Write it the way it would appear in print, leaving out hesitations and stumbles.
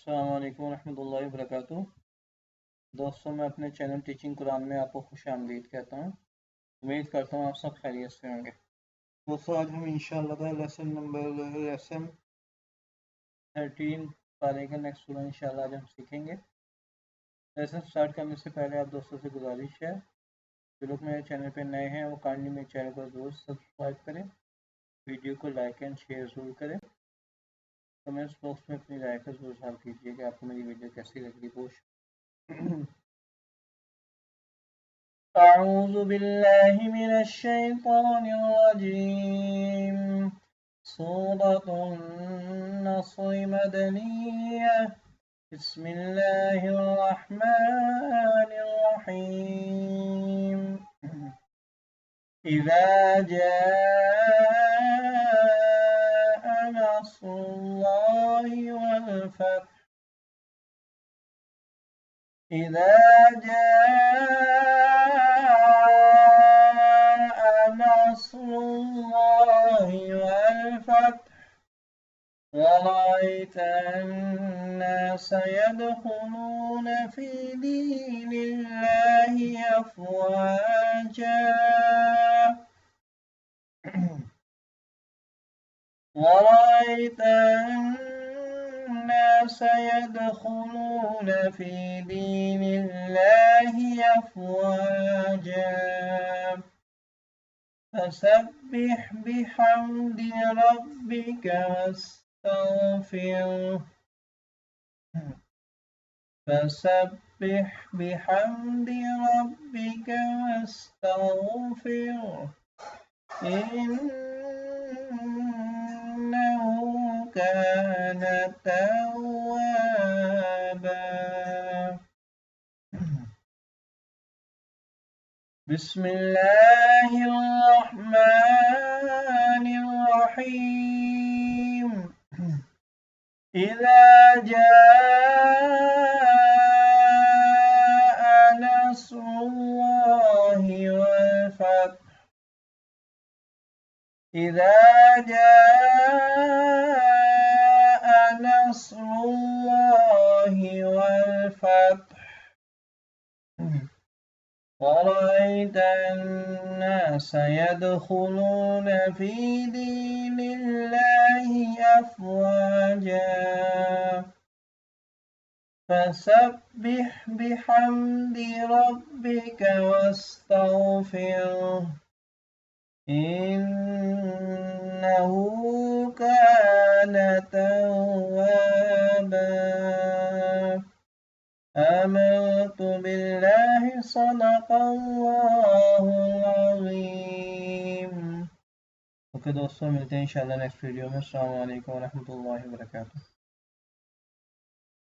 अस्सलाम वालेकुम रहमतुल्लाहि व बरकातुहू। दोस्तों, मैं अपने चैनल टीचिंग कुरान में आपको खुश आमदीद कहता हूँ। उम्मीद करता हूँ आप सब खैरियत से होंगे। दोस्तों, आज हम इंशाअल्लाह लेसन 13 पारे का नेक्स्ट सूरा इंशाअल्लाह आज हम सीखेंगे। लेसन स्टार्ट करने से पहले आप दोस्तों से गुजारिश है, जो लोग मेरे चैनल पर नए हैं वो काइंडली मेरे चैनल को ज़रूर सब्सक्राइब करें, वीडियो को लाइक एंड शेयर ज़रूर करें। कमेंट्स बॉक्स में अपनी राय का ज़रूर इज़हार कीजिए कि आपको मेरी वीडियो कैसी लगी। أعوذ بالله من الشيطان الرجيم. سورة النصر مدنية. بسم الله الرحمن الرحيم. إذا جاء نصر الله والفتح. إذا جاء نصر الله والفتح ورأيت الناس يدخلون في دين الله أفواجا ورأيت الناس يدخلون في دين الله أفواجا فسبح بحمد ربك واستغفره فسبح بحمد ربك واستغفره إنه كان توابا. بسم الله الرحمن الرحيم. إذا جاء نصر الله والفتح. إذا جاء نصر الله والفتح ورأيت الناس يدخلون في دين الله أفواجا فسبح بحمد ربك واستغفره إنه كان توابا. آمنت بالله صدق الله العظيम. ओके दोस्तों, मिलते हैं इंशाल्लाह नेक्स्ट वीडियो में। अस्सलाम वालेकुम रहमतुल्लाहि व बरकातुहू।